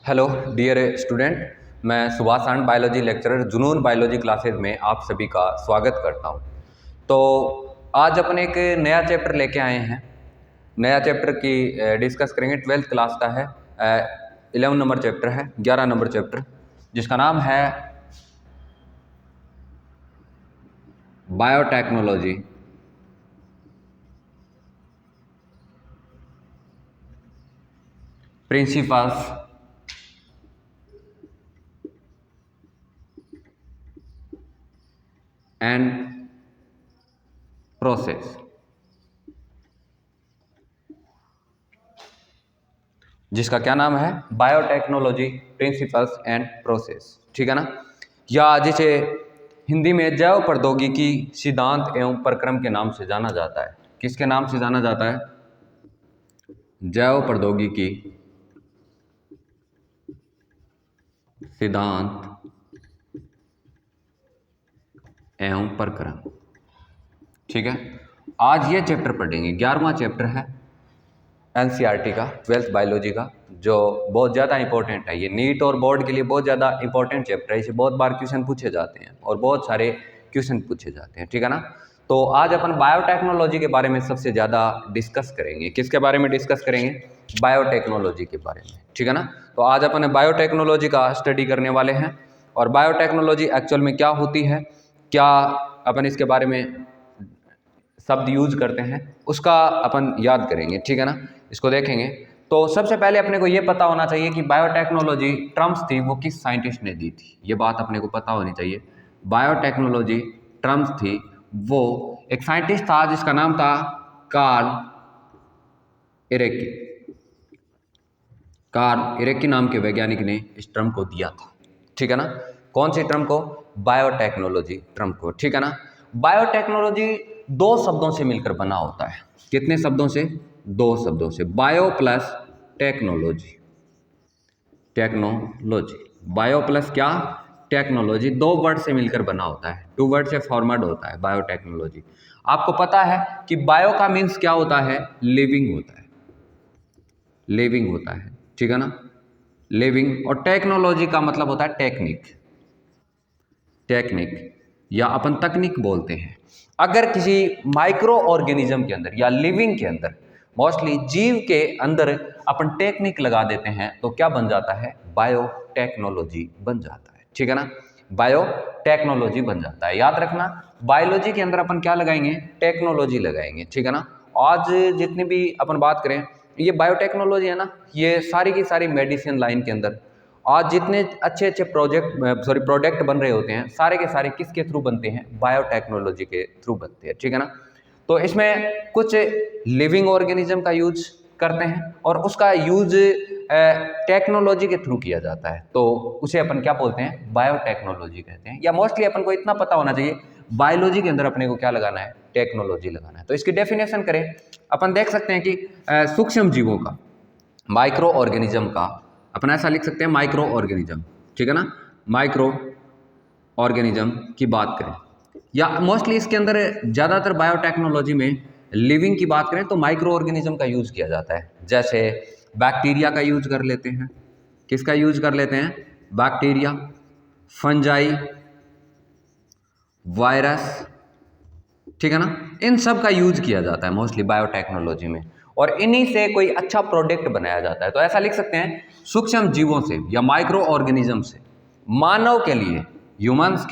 Hello dear student, मैं सुभाष आनंद biology lecturer जुनून biology classes में आप सभी का स्वागत करता हूं। तो आज अपन एक नया चैप्टर लेके आए हैं। नया चैप्टर की डिस्कस करेंगे। 12th क्लास का है। 11 नंबर चैप्टर है, 11 नंबर चैप्टर, जिसका नाम है बायोटेक्नोलॉजी। Principles and process. जिसका क्या नाम है? Biotechnology principles and process. ठीक है ना? या जिसे हिंदी में जैव प्रौद्योगिकी सिद्धांत एवं प्रक्रम के नाम से जाना जाता है। किसके नाम से जाना जाता है? जैव प्रौद्योगिकी सिद्धांत एवं प्रक्रम। ठीक है, आज ये चैप्टर पढ़ेंगे। 11वां चैप्टर है एनसीईआरटी का, 12th बायोलॉजी का, जो बहुत ज़्यादा इंपॉर्टेंट है। ये नीट और बोर्ड के लिए बहुत ज़्यादा इंपॉर्टेंट चैप्टर है। इसे बहुत बार क्वेश्चन पूछे जाते हैं और बहुत सारे क्वेश्चन पूछे जाते हैं। ठीक है ना? तो आज अपन बायोटेक्नोलॉजी के बारे में सबसे ज़्यादा डिस्कस करेंगे। किसके बारे में डिस्कस करेंगे? बायोटेक्नोलॉजी के बारे में। ठीक है ना? तो आज अपन बायोटेक्नोलॉजी का स्टडी करने वाले हैं। और बायोटेक्नोलॉजी एक्चुअल में क्या होती है, क्या अपन इसके बारे में शब्द यूज करते हैं, उसका अपन याद करेंगे। ठीक है ना? इसको देखेंगे। तो सबसे पहले अपने को ये पता होना चाहिए कि बायोटेक्नोलॉजी टर्म्स थी वो किस साइंटिस्ट ने दी थी। ये बात अपने को पता होनी चाहिए। बायोटेक्नोलॉजी टर्म्स थी वो एक साइंटिस्ट था जिसका नाम था कार्ल इरेकी। कार्ल इरेकी नाम के वैज्ञानिक ने इस टर्म को दिया था। ठीक है ना? कौन सी टर्म को? बायोटेक्नोलॉजी टर्म को। ठीक है ना? बायोटेक्नोलॉजी दो शब्दों से मिलकर बना होता है। कितने शब्दों से? दो शब्दों से। Bio plus technology. Technology, bio plus क्या? टेक्नोलॉजी। दो वर्ड से मिलकर बना होता है, टू वर्ड से फॉर्मेट होता है बायोटेक्नोलॉजी। आपको पता है कि बायो का मीन्स क्या होता है? लिविंग होता है। लिविंग होता है। ठीक है ना? लिविंग। और टेक्नोलॉजी का मतलब होता है टेक्निक। टेक्निक या अपन तकनीक बोलते हैं। अगर किसी माइक्रो ऑर्गेनिज्म के अंदर या लिविंग के अंदर, मोस्टली जीव के अंदर अपन टेक्निक लगा देते हैं तो क्या बन जाता है? बायोटेक्नोलॉजी बन जाता है। ठीक है ना? बायोटेक्नोलॉजी बन जाता है। याद रखना, बायोलॉजी के अंदर अपन क्या लगाएंगे? टेक्नोलॉजी लगाएंगे। ठीक है ना? आज जितनी भी अपन बात करें, ये बायोटेक्नोलॉजी है ना, ये सारी की सारी मेडिसिन लाइन के अंदर आज जितने अच्छे अच्छे प्रोडक्ट बन रहे होते हैं, सारे के सारे किसके थ्रू बनते हैं? बायोटेक्नोलॉजी के थ्रू बनते हैं। ठीक है ना? तो इसमें कुछ लिविंग ऑर्गेनिज्म का यूज करते हैं और उसका यूज टेक्नोलॉजी के थ्रू किया जाता है, तो उसे अपन क्या बोलते हैं? बायोटेक्नोलॉजी कहते हैं। या मोस्टली अपन को इतना पता होना चाहिए, बायोलॉजी के अंदर अपने को क्या लगाना है? टेक्नोलॉजी लगाना है। तो इसकी डेफिनेशन करें, अपन देख सकते हैं कि सूक्ष्म जीवों का, माइक्रो ऑर्गेनिज्म का, अपन ऐसा लिख सकते हैं माइक्रो ऑर्गेनिज्म। ठीक है ना? माइक्रो ऑर्गेनिज्म की बात करें, या मोस्टली इसके अंदर ज़्यादातर बायोटेक्नोलॉजी में लिविंग की बात करें तो माइक्रो ऑर्गेनिज्म का यूज़ किया जाता है। जैसे बैक्टीरिया का यूज कर लेते हैं। किसका यूज कर लेते हैं? Bacteria, fungi, virus. ठीक है ना? इन सब का यूज किया जाता है मोस्टली बायोटेक्नोलॉजी में, और इन्हीं से कोई अच्छा प्रोडक्ट बनाया जाता है। तो ऐसा लिख सकते हैं, सूक्ष्म जीवों से या माइक्रो ऑर्गेनिज्म से मानव के लिए, ह्यूमंस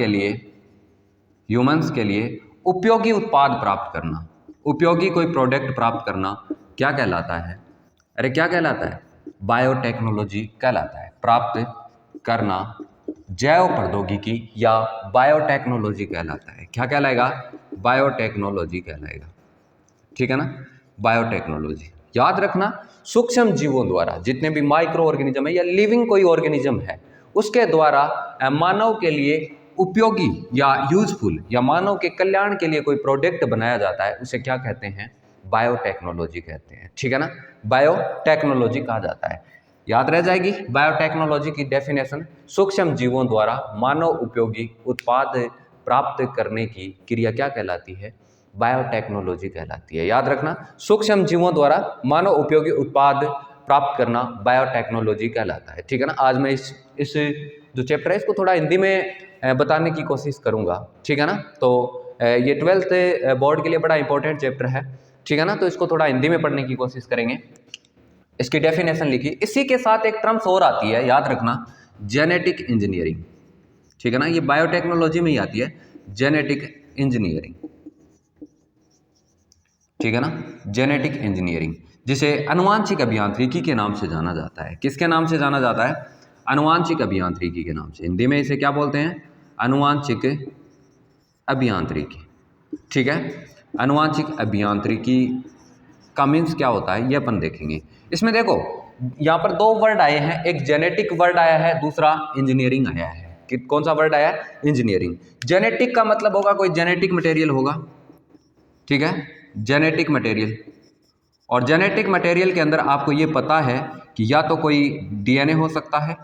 के लिए उपयोगी उत्पाद प्राप्त करना, उपयोगी कोई प्रोडक्ट प्राप्त करना क्या कहलाता है? अरे क्या कहलाता है? बायोटेक्नोलॉजी कहलाता है। प्राप्त करना जैव प्रौद्योगिकी या बायोटेक्नोलॉजी कहलाता है। क्या कहलाएगा? बायोटेक्नोलॉजी कहलाएगा। ठीक है ना? बायोटेक्नोलॉजी। याद रखना, सूक्ष्म जीवों द्वारा, जितने भी माइक्रो ऑर्गेनिज्म है या लिविंग कोई ऑर्गेनिज्म है, उसके द्वारा मानव के लिए उपयोगी या यूजफुल या मानव के कल्याण के लिए कोई प्रोडक्ट बनाया जाता है, उसे क्या कहते हैं? बायोटेक्नोलॉजी कहते हैं। ठीक है ना? बायोटेक्नोलॉजी कहा जाता है। याद रह जाएगी बायोटेक्नोलॉजी की डेफिनेशन, सूक्ष्म जीवों द्वारा मानव उपयोगी उत्पाद प्राप्त करने की क्रिया क्या कहलाती है? बायोटेक्नोलॉजी कहलाती है। याद रखना, सूक्ष्म जीवों द्वारा मानव उपयोगी उत्पाद प्राप्त करना बायोटेक्नोलॉजी कहलाता है। ठीक है ना। आज मैं इस जो चैप्टर है इसको थोड़ा हिंदी में बताने की कोशिश करूँगा। ठीक है ना। तो ये 12th बोर्ड के लिए बड़ा इंपॉर्टेंट चैप्टर है। ठीक है ना। तो इसको थोड़ा हिंदी में पढ़ने की कोशिश करेंगे। इसकी डेफिनेशन लिखी, इसी के साथ एक टर्म्स और आती है, याद रखना, जेनेटिक इंजीनियरिंग। ठीक है ना। ये बायोटेक्नोलॉजी में ही आती है, जेनेटिक इंजीनियरिंग। ठीक है ना। जेनेटिक इंजीनियरिंग, जिसे आनुवांशिक अभियांत्रिकी के नाम से जाना जाता है। किसके नाम से जाना जाता है? आनुवांशिक अभियांत्रिकी के नाम से। हिंदी में इसे क्या बोलते हैं? आनुवांशिक अभियांत्रिकी। ठीक है। आनुवांशिक अभियांत्रिकी का मीन्स क्या होता है ये अपन देखेंगे। इसमें देखो यहाँ पर दो वर्ड आए हैं, एक जेनेटिक वर्ड आया है, दूसरा इंजीनियरिंग आया है। कौन सा वर्ड आया है? इंजीनियरिंग। जेनेटिक का मतलब होगा कोई जेनेटिक मटेरियल होगा। ठीक है। जेनेटिक मटेरियल, और जेनेटिक मटेरियल के अंदर आपको ये पता है कि या तो कोई डीएनए हो सकता है,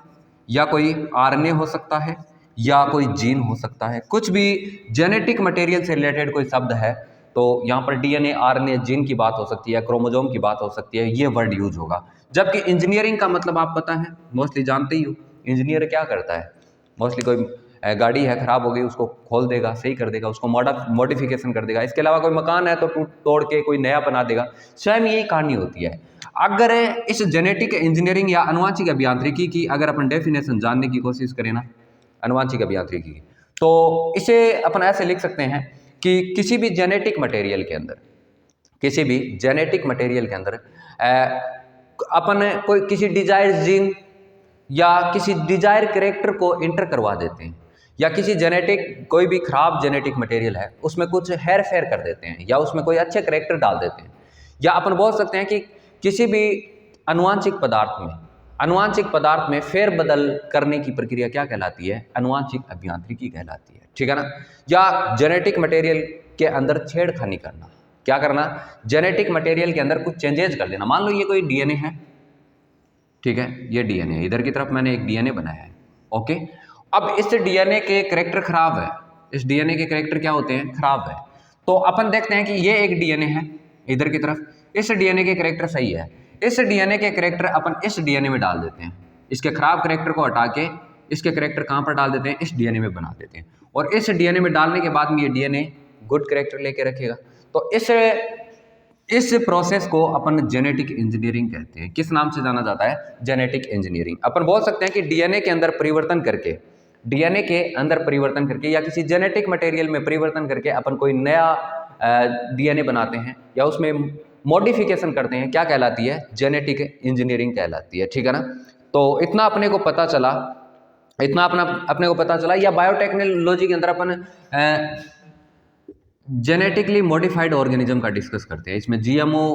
या कोई आरएनए हो सकता है, या कोई जीन हो सकता है। कुछ भी जेनेटिक मटेरियल से रिलेटेड कोई शब्द है तो यहाँ पर डीएनए, आरएनए, जीन की बात हो सकती है, क्रोमोसोम की बात हो सकती है, ये वर्ड यूज होगा। जबकि इंजीनियरिंग का मतलब आप पता है, मोस्टली जानते ही हो। इंजीनियर क्या करता है? मोस्टली कोई गाड़ी है खराब हो गई, उसको खोल देगा, सही कर देगा, उसको मॉडिफिकेशन कर देगा। इसके अलावा कोई मकान है तो टूट तोड़ के कोई नया बना देगा। स्वयं यही कहानी होती है। अगर इस जेनेटिक इंजीनियरिंग या आनुवांशिक अभियांत्रिकी की अगर अपन डेफिनेशन जानने की कोशिश करें ना, आनुवांशिक अभियांत्रिकी की, तो इसे अपन ऐसे लिख सकते हैं कि किसी भी जेनेटिक मटेरियल के अंदर, किसी भी जेनेटिक मटेरियल के अंदर अपन कोई किसी डिजायर जीन या किसी डिजायर कैरेक्टर को इंटर करवा देते हैं, या किसी जेनेटिक कोई भी खराब जेनेटिक मटेरियल है उसमें कुछ हेर फेर कर देते हैं, या उसमें कोई अच्छे कैरेक्टर डाल देते हैं। या अपन बोल सकते हैं कि किसी भी आनुवांशिक पदार्थ में फेर बदल करने की प्रक्रिया क्या कहलाती है? आनुवांशिक अभियांत्रिकी कहलाती है। ठीक है ना। या जेनेटिक मटेरियल के अंदर छेड़खानी करना, क्या करना? जेनेटिक मटेरियल के अंदर कुछ चेंजेस कर देना। मान लो ये कोई डीएनए है, ठीक है, ये डीएनए, इधर की तरफ मैंने एक डीएनए बनाया है। ओके। अब इस डीएनए के कैरेक्टर खराब है, इस डीएनए के कैरेक्टर क्या होते हैं? खराब है। तो अपन देखते हैं कि ये एक डीएनए है इधर की तरफ, इस डीएनए के कैरेक्टर सही है, इस डीएनए के कैरेक्टर अपन इस डीएनए में डाल देते हैं। इसके खराब कैरेक्टर को हटा के इसके कैरेक्टर कहाँ पर डाल देते हैं? इस डीएनए में बना देते हैं। और इस डीएनए में डालने के बाद में ये डीएनए गुड कैरेक्टर लेके रखेगा। तो इस प्रोसेस को अपन जेनेटिक इंजीनियरिंग कहते हैं। किस नाम से जाना जाता है? Genetic engineering. अपन बोल सकते हैं कि डीएनए के अंदर परिवर्तन करके, डीएनए के अंदर परिवर्तन करके या किसी जेनेटिक मटेरियल में परिवर्तन करके अपन कोई नया डीएनए बनाते हैं या उसमें मॉडिफिकेशन करते हैं, क्या कहलाती है? जेनेटिक इंजीनियरिंग कहलाती है। ठीक है ना। तो इतना अपने को पता चला, अपने को पता चला। या बायोटेक्नोलॉजी के अंदर अपन जेनेटिकली मॉडिफाइड ऑर्गेनिज्म का डिस्कस करते हैं। इसमें जीएमओ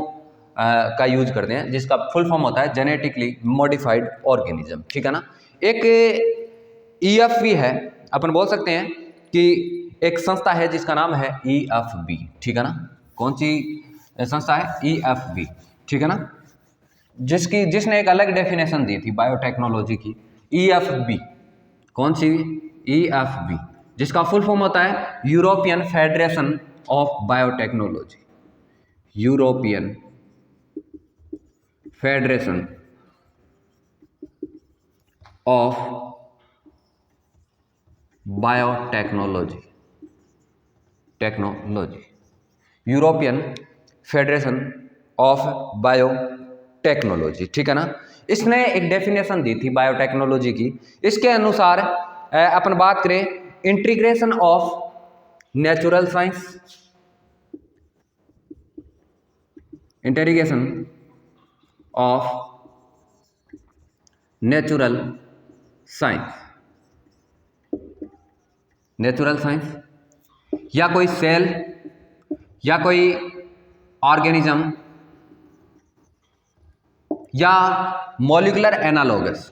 का यूज करते हैं, जिसका फुल फॉर्म होता है जेनेटिकली मॉडिफाइड ऑर्गेनिज्म। ठीक है ना। एक ईएफबी है, अपन बोल सकते हैं कि एक संस्था है जिसका नाम है ईएफबी। ठीक है ना। कौन सी संस्था है? ईएफबी। ठीक है ना। जिसने एक अलग डेफिनेशन दी थी बायोटेक्नोलॉजी की। ईएफबी, कौन सी? ईएफबी, जिसका फुल फॉर्म होता है European Federation of biotechnology. European Federation of biotechnology, European Federation of biotechnology. ठीक है ना। इसने एक डेफिनेशन दी थी बायोटेक्नोलॉजी की। इसके अनुसार अपन बात करें, integration of natural science, integration of natural science, या कोई सेल या कोई ऑर्गेनिज्म या मॉलिक्यूलर एनालॉगस,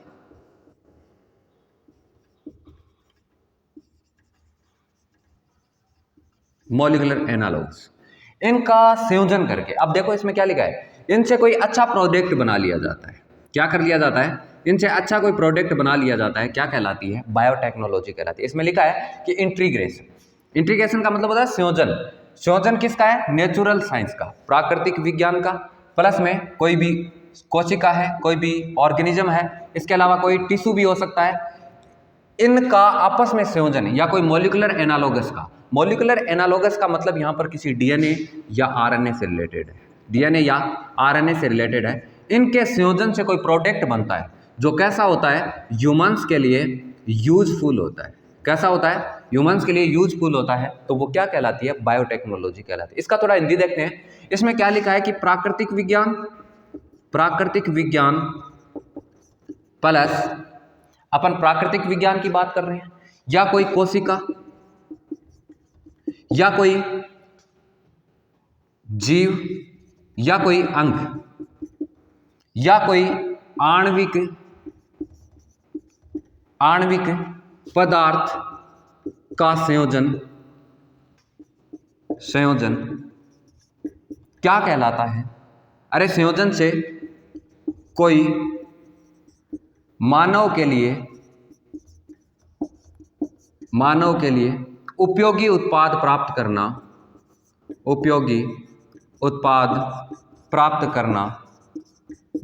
इनका संयोजन करके, अब देखो इसमें क्या लिखा है, इनसे कोई अच्छा प्रोडक्ट बना लिया जाता है। क्या कर लिया जाता है? इनसे अच्छा कोई प्रोडक्ट बना लिया जाता है। क्या कहलाती है? बायोटेक्नोलॉजी कहलाती है। इसमें लिखा है कि इंटीग्रेशन का मतलब होता है संयोजन किसका है? नेचुरल साइंस का, प्राकृतिक विज्ञान का, प्लस में कोई भी कोशिका है, कोई भी ऑर्गेनिज्म है, इसके अलावा कोई टिश्यू भी हो सकता है, इनका आपस में संयोजन या कोई मॉलिक्यूलर एनालोगस का, मॉलिक्यूलर एनालोगस का मतलब यहाँ पर किसी डीएनए या आरएनए से रिलेटेड है, डीएनए या आरएनए से रिलेटेड है, इनके संयोजन से कोई प्रोडक्ट बनता है जो कैसा होता है, ह्यूमंस के लिए यूजफुल होता है। कैसा होता है, ह्यूमंस के लिए यूजफुल होता है, तो वो क्या कहलाती है, बायोटेक्नोलॉजी कहलाती है। इसका थोड़ा हिंदी देखते हैं, इसमें क्या लिखा है कि प्राकृतिक विज्ञान प्लस, अपन प्राकृतिक विज्ञान की बात कर रहे हैं, या कोई कोशिका या कोई जीव या कोई अंग या कोई आणविक पदार्थ का संयोजन क्या कहलाता है। अरे संयोजन से कोई मानव के लिए उपयोगी उत्पाद प्राप्त करना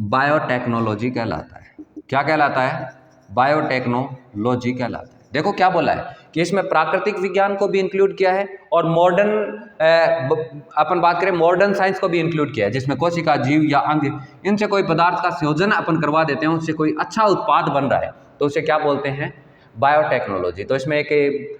बायोटेक्नोलॉजी कहलाता है। क्या कहलाता है, बायोटेक्नोलॉजी कहलाता है। देखो क्या बोला है कि इसमें प्राकृतिक विज्ञान को भी इंक्लूड किया है और मॉडर्न, अपन बात करें मॉडर्न साइंस को भी इंक्लूड किया है, जिसमें कोशिका, जीव या अंग, इनसे कोई पदार्थ का संयोजन अपन करवा देते हैं, उससे कोई अच्छा उत्पाद बन रहा है, तो उसे क्या बोलते हैं, बायोटेक्नोलॉजी। तो इसमें एक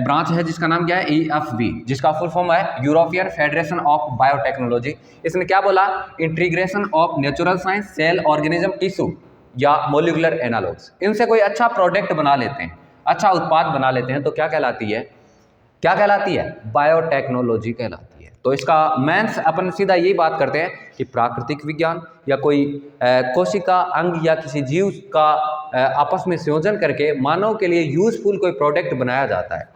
ब्रांच है जिसका नाम क्या है, EFB, जिसका फुल फॉर्म है यूरोपियन फेडरेशन ऑफ बायोटेक्नोलॉजी। इसने क्या बोला, integration of natural science, cell, organism, tissue या मॉलिक्यूलर एनालॉग्स, इनसे कोई अच्छा प्रोडक्ट बना लेते हैं, अच्छा उत्पाद बना लेते हैं, तो क्या कहलाती है, बायोटेक्नोलॉजी कहलाती है। तो इसका मेंस अपन सीधा यही बात करते हैं कि प्राकृतिक विज्ञान या कोई कोशिका, अंग या किसी जीव का आपस में संयोजन करके मानव के लिए यूजफुल कोई प्रोडक्ट बनाया जाता है,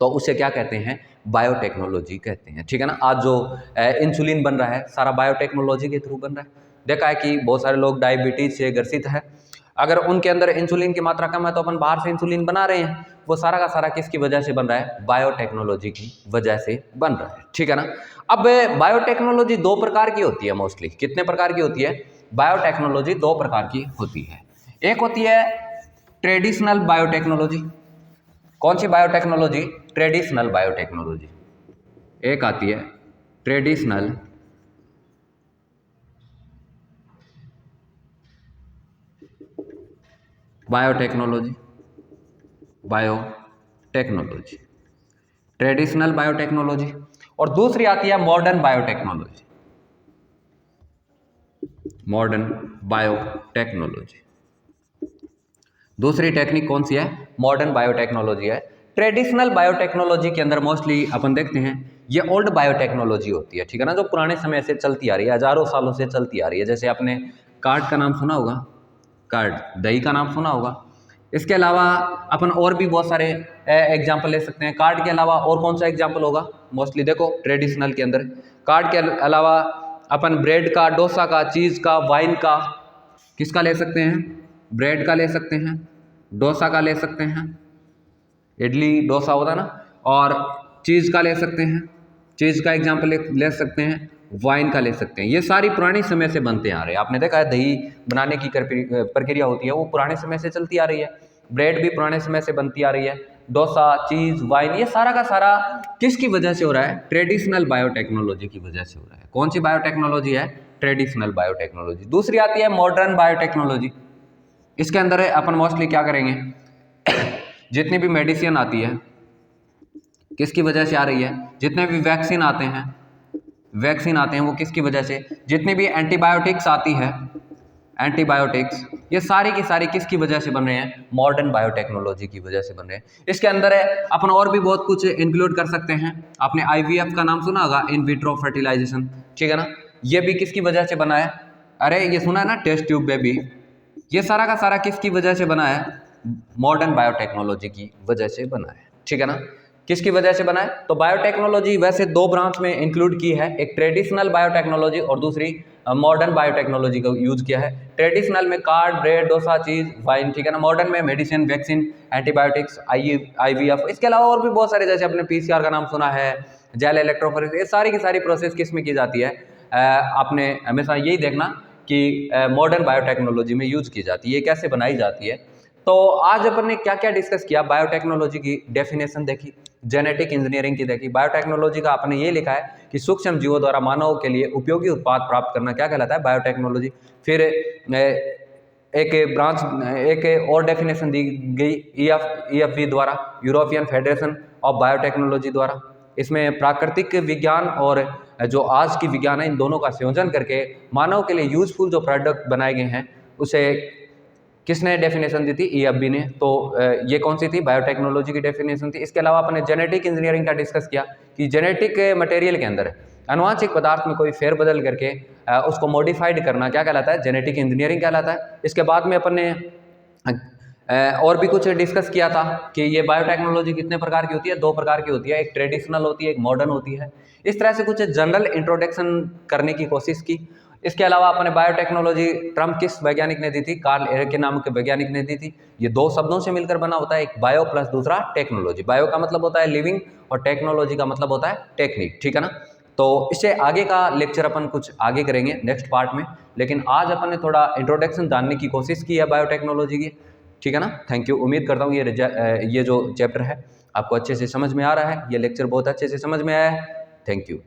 तो उसे क्या कहते हैं, बायोटेक्नोलॉजी कहते हैं। ठीक है ना। आज जो इंसुलिन बन रहा है, सारा बायोटेक्नोलॉजी के थ्रू बन रहा है। देखा है कि बहुत सारे लोग डायबिटीज से ग्रसित है, अगर उनके अंदर इंसुलिन की मात्रा कम है तो अपन बाहर से इंसुलिन बना रहे हैं, वो सारा का सारा किसकी वजह से बन रहा है, बायोटेक्नोलॉजी की वजह से बन रहा है। ठीक है ना। अब बायोटेक्नोलॉजी दो प्रकार की होती है मोस्टली। कितने प्रकार की होती है, बायोटेक्नोलॉजी दो प्रकार की होती है। एक होती है ट्रेडिशनल बायोटेक्नोलॉजी। कौन सी बायोटेक्नोलॉजी, ट्रेडिशनल बायोटेक्नोलॉजी। एक आती है ट्रेडिशनल बायोटेक्नोलॉजी, ट्रेडिशनल बायोटेक्नोलॉजी, और दूसरी आती है मॉडर्न बायोटेक्नोलॉजी, दूसरी टेक्निक कौन सी है, मॉडर्न बायोटेक्नोलॉजी है। ट्रेडिशनल बायोटेक्नोलॉजी के अंदर मोस्टली अपन देखते हैं ये ओल्ड बायोटेक्नोलॉजी होती है। ठीक है ना, जो पुराने समय से चलती आ रही है, हजारों सालों से चलती आ रही है। जैसे आपने कार्ड का नाम सुना होगा, कार्ड, दही का नाम सुना होगा। इसके अलावा अपन और भी बहुत सारे एग्जाम्पल ले सकते हैं। कार्ड के अलावा और कौन सा एग्जाम्पल होगा, मोस्टली देखो ट्रेडिशनल के अंदर कार्ड के अलावा अपन ब्रेड का, डोसा का, चीज़ का, वाइन का, किसका ले सकते हैं, ब्रेड का ले सकते हैं, डोसा का ले सकते हैं, इडली डोसा होता है ना, और चीज़ का ले सकते हैं, चीज़ का एग्जाम्पल ले सकते हैं, वाइन का ले सकते हैं। ये सारी पुराने समय से बनते आ रहे हैं। आपने देखा है दही बनाने की प्रक्रिया होती है, वो पुराने समय से चलती आ रही है। ब्रेड भी पुराने समय से बनती आ रही है, डोसा, चीज़, वाइन, ये सारा का सारा किसकी वजह से हो रहा है, ट्रेडिशनल बायोटेक्नोलॉजी की वजह से हो रहा है। कौन सी बायोटेक्नोलॉजी है, ट्रेडिशनल बायोटेक्नोलॉजी। दूसरी आती है मॉडर्न बायोटेक्नोलॉजी। इसके अंदर अपन मोस्टली क्या करेंगे, जितनी भी मेडिसिन आती है किसकी वजह से आ रही है, जितने भी वैक्सीन आते हैं वो किसकी वजह से, जितनी भी एंटीबायोटिक्स आती है, एंटीबायोटिक्स, ये सारी की सारी किसकी वजह से बन रहे हैं, मॉडर्न बायोटेक्नोलॉजी की वजह से बन रहे हैं। इसके अंदर है अपन और भी बहुत कुछ इंक्लूड कर सकते हैं। आपने IVF का नाम सुना होगा, इन विट्रो फर्टिलाइजेशन। ठीक है ना, ये भी किसकी वजह से बना है, अरे ये सुना है ना, टेस्ट ट्यूब बेबी। ये सारा का सारा किसकी वजह से बना है, मॉडर्न बायोटेक्नोलॉजी की वजह से बना है। ठीक है ना, किसकी वजह से बना है। तो बायोटेक्नोलॉजी वैसे दो ब्रांच में इंक्लूड की है, एक ट्रेडिशनल बायोटेक्नोलॉजी और दूसरी मॉडर्न बायोटेक्नोलॉजी का यूज किया है। ट्रेडिशनल में कार्ड, ब्रेड, डोसा, चीज़, वाइन। ठीक है ना। मॉडर्न में मेडिसिन, वैक्सीन, एंटीबायोटिक्स, IVF। इसके अलावा और भी बहुत सारे, जैसे आपने PCR का नाम सुना है, जेल इलेक्ट्रोफोरेसिस, ये सारी की सारी प्रोसेस किस में की जाती है। आपने हमेशा यही देखना कि मॉडर्न बायोटेक्नोलॉजी में यूज की जाती है, ये कैसे बनाई जाती है। तो आज अपन ने क्या क्या डिस्कस किया, बायोटेक्नोलॉजी की डेफिनेशन देखी, जेनेटिक इंजीनियरिंग की देखी। बायोटेक्नोलॉजी का आपने ये लिखा है कि सूक्ष्म जीवों द्वारा मानव के लिए उपयोगी उत्पाद प्राप्त करना क्या कहलाता है, बायोटेक्नोलॉजी। फिर एक और डेफिनेशन दी गई EFV द्वारा, यूरोपियन फेडरेशन ऑफ बायोटेक्नोलॉजी द्वारा। इसमें प्राकृतिक विज्ञान और जो आज की विज्ञान है, इन दोनों का संयोजन करके मानव के लिए यूजफुल जो प्रोडक्ट बनाए गए हैं, उसे किसने डेफिनेशन दी थी, EFB ने। तो ये कौन सी थी, बायोटेक्नोलॉजी की डेफिनेशन थी। इसके अलावा अपने जेनेटिक इंजीनियरिंग का डिस्कस किया कि जेनेटिक मटेरियल के अंदर आनुवांशिक पदार्थ में कोई फेरबदल करके उसको मॉडिफाइड करना क्या कहलाता है, जेनेटिक इंजीनियरिंग कहलाता है। इसके बाद में अपन ने और भी कुछ डिस्कस किया था कि ये बायोटेक्नोलॉजी कितने प्रकार की होती है, 2 प्रकार की होती है, एक ट्रेडिशनल होती है, एक मॉडर्न होती है। इस तरह से कुछ जनरल इंट्रोडक्शन करने की कोशिश की। इसके अलावा अपने बायोटेक्नोलॉजी टर्म किस वैज्ञानिक ने दी थी, कार्ल एरिक के नाम के वैज्ञानिक ने दी थी। ये 2 शब्दों से मिलकर बना होता है, एक बायो प्लस दूसरा टेक्नोलॉजी। बायो का मतलब होता है लिविंग और टेक्नोलॉजी का मतलब होता है टेक्निक, ठीक है ना। तो इससे आगे का लेक्चर अपन कुछ आगे करेंगे नेक्स्ट पार्ट में, लेकिन आज अपन ने थोड़ा इंट्रोडक्शन जानने की कोशिश की है बायोटेक्नोलॉजी की, ठीक है ना। Thank you. उम्मीद करता हूँ ये जो चैप्टर है आपको अच्छे से समझ में आ रहा है, ये लेक्चर बहुत अच्छे से समझ में आया है। Thank you.